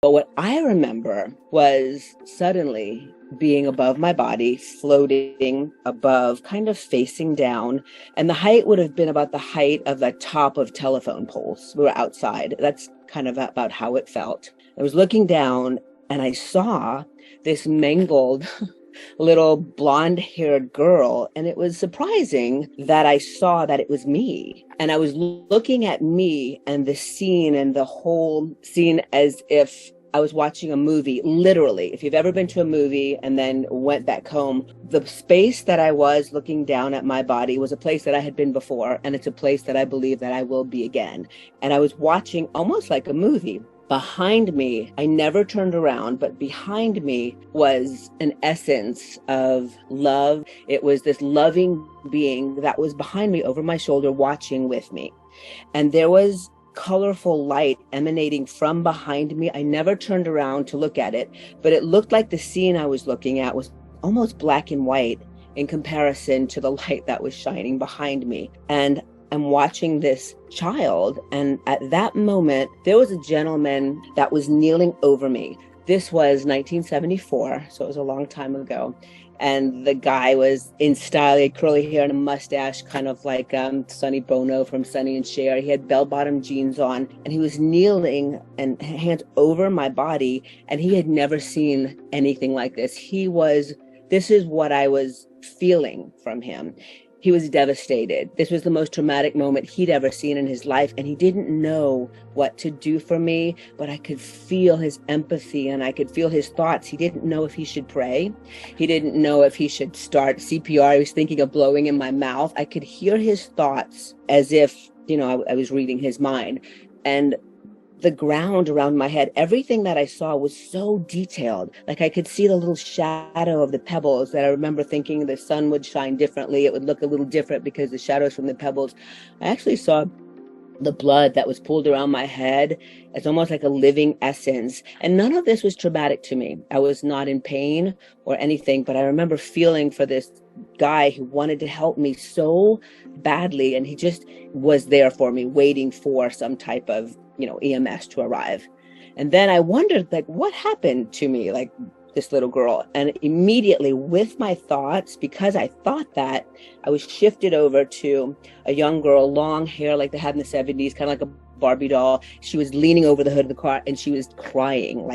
But what I remember was suddenly being above my body, floating above, kind of facing down. And the height would have been about the height of the top of telephone poles. We were outside. That's kind of about how it felt. I was looking down and I saw this mangled little blonde-haired girl, and it was surprising that I saw that it was me. And I was looking at me and the scene and the whole scene as if I was watching a movie, literally. If you've ever been to a movie and then went back home, the space that I was looking down at my body was a place that I had been before, and it's a place that I believe that I will be again. And I was watching almost like a movie. Behind me, I never turned around, but behind me was an essence of love. It was this loving being that was behind me over my shoulder watching with me. And there was colorful light emanating from behind me. I never turned around to look at it, but it looked like the scene I was looking at was almost black and white in comparison to the light that was shining behind me. And I'm watching this child, and at that moment, there was a gentleman that was kneeling over me. This was 1974, so it was a long time ago. And the guy was in style. He had curly hair and a mustache, kind of like Sonny Bono from Sonny and Cher. He had bell-bottom jeans on, and he was kneeling and hands over my body, and he had never seen anything like this. This is what I was feeling from him. He was devastated. This was the most traumatic moment he'd ever seen in his life, and he didn't know what to do for me, but I could feel his empathy and I could feel his thoughts. He didn't know if he should pray. He didn't know if he should start CPR. He was thinking of blowing in my mouth. I could hear his thoughts as if, I was reading his mind. And the ground around my head, everything that I saw was so detailed. Like I could see the little shadow of the pebbles that I remember thinking the sun would shine differently. It would look a little different because the shadows from the pebbles. I actually saw the blood that was pulled around my head. It's almost like a living essence. And none of this was traumatic to me. I was not in pain or anything, but I remember feeling for this guy who wanted to help me so badly. And he just was there for me, waiting for some type of EMS to arrive. And then I wondered, what happened to me, this little girl? And immediately with my thoughts, because I thought that, I was shifted over to a young girl, long hair like they had in the 70s, kind of like a Barbie doll. She was leaning over the hood of the car and she was crying.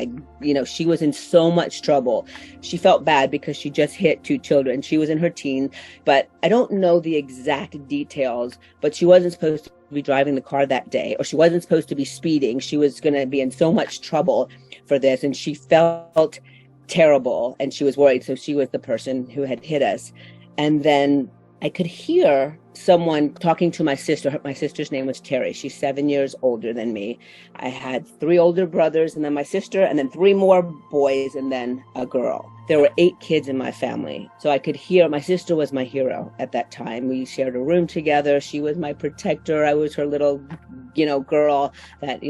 She was in so much trouble. She felt bad because she just hit 2 children. She was in her teens, but I don't know the exact details, but she wasn't supposed to be driving the car that day, or she wasn't supposed to be speeding. She was going to be in so much trouble for this, and she felt terrible and she was worried. So she was the person who had hit us. And then I could hear someone talking to my sister. My sister's name was Terry. She's 7 years older than me. I had 3 older brothers, and then my sister, and then 3 more boys, and then a girl. There were 8 kids in my family. So I could hear, my sister was my hero at that time. We shared a room together. She was my protector. I was her little, girl that,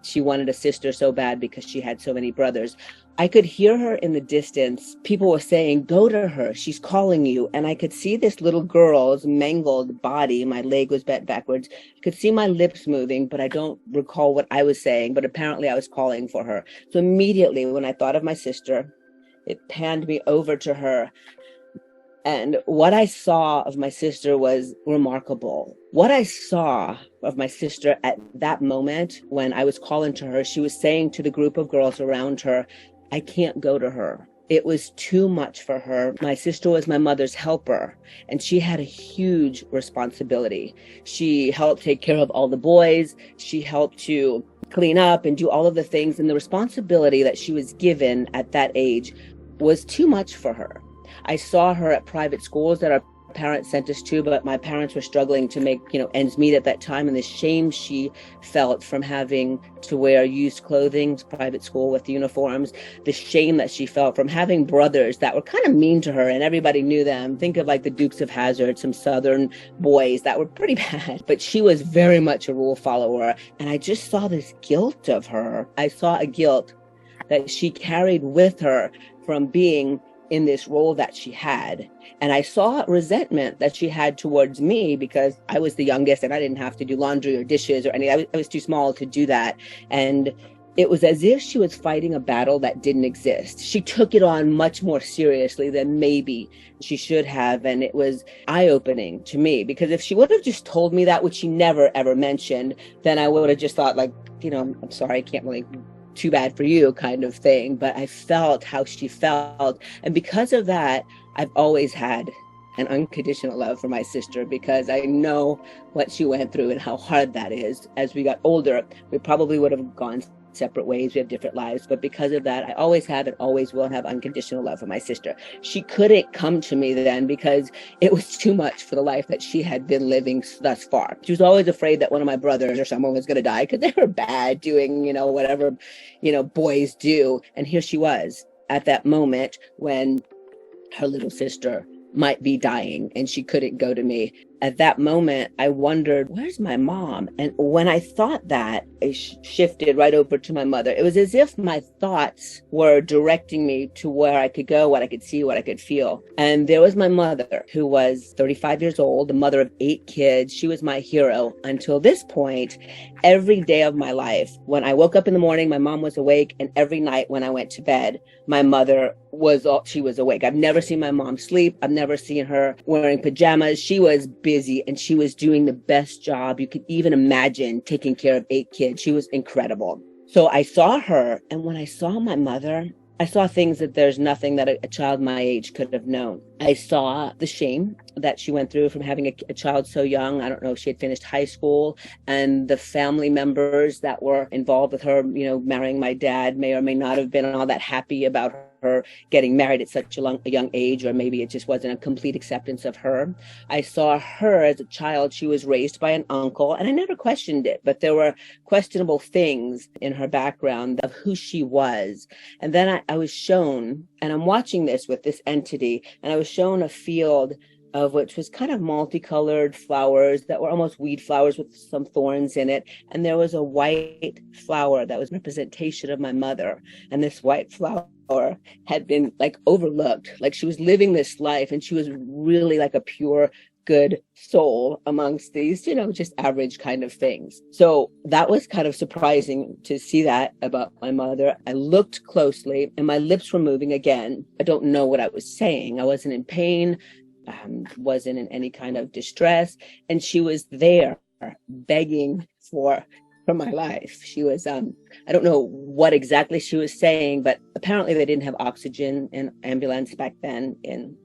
she wanted a sister so bad because she had so many brothers. I could hear her in the distance. People were saying, go to her, she's calling you. And I could see this little girl's mangled body. My leg was bent backwards. I could see my lips moving, but I don't recall what I was saying, but apparently I was calling for her. So immediately when I thought of my sister, it panned me over to her. And what I saw of my sister was remarkable. What I saw of my sister at that moment when I was calling to her, she was saying to the group of girls around her, I can't go to her. It was too much for her. My sister was my mother's helper, and she had a huge responsibility. She helped take care of all the boys. She helped to clean up and do all of the things. And the responsibility that she was given at that age was too much for her. I saw her at private schools that our parents sent us to, but my parents were struggling to make, ends meet at that time. And the shame she felt from having to wear used clothing to private school with uniforms, the shame that she felt from having brothers that were kind of mean to her and everybody knew them. Think of like the Dukes of Hazzard, some Southern boys that were pretty bad, but she was very much a rule follower. And I just saw this guilt of her. I saw a guilt that she carried with her from being in this role that she had. And I saw resentment that she had towards me because I was the youngest and I didn't have to do laundry or dishes or anything. I was too small to do that. And it was as if she was fighting a battle that didn't exist. She took it on much more seriously than maybe she should have. And it was eye-opening to me, because if she would have just told me that, which she never, ever mentioned, then I would have just thought, like, I'm sorry, I can't really, too bad for you kind of thing. But I felt how she felt. And because of that, I've always had an unconditional love for my sister, because I know what she went through and how hard that is. As we got older, we probably would have gone separate ways. We have different lives. But because of that, I always have and always will have unconditional love for my sister. She couldn't come to me then because it was too much for the life that she had been living thus far. She was always afraid that one of my brothers or someone was going to die, because they were bad doing, whatever, boys do. And here she was at that moment when her little sister might be dying and she couldn't go to me. At that moment, I wondered, where's my mom? And when I thought that, it shifted right over to my mother. It was as if my thoughts were directing me to where I could go, what I could see, what I could feel. And there was my mother, who was 35 years old, the mother of 8 kids. She was my hero until this point. Every day of my life, when I woke up in the morning, my mom was awake. And every night when I went to bed, my mother was awake. I've never seen my mom sleep. I've never seen her wearing pajamas. She was busy, and she was doing the best job you could even imagine, taking care of 8 kids. She was incredible. So I saw her, and when I saw my mother, I saw things that there's nothing that a child my age could have known. I saw the shame that she went through from having a child so young. I don't know if she had finished high school, and the family members that were involved with her, marrying my dad, may or may not have been all that happy about her getting married at such a young age, or maybe it just wasn't a complete acceptance of her. I saw her as a child. She was raised by an uncle, and I never questioned it, but there were questionable things in her background of who she was. And then I was shown, and I'm watching this with this entity, and I was shown a field of which was kind of multicolored flowers that were almost weed flowers with some thorns in it. And there was a white flower that was representation of my mother. And this white flower had been overlooked, like she was living this life, and she was really like a pure, good soul amongst these, just average kind of things. So that was kind of surprising to see that about my mother. I looked closely, and my lips were moving again. I don't know what I was saying. I wasn't in pain. Wasn't in any kind of distress, and she was there begging for my life. She was I don't know what exactly she was saying, but apparently they didn't have oxygen in ambulance back then in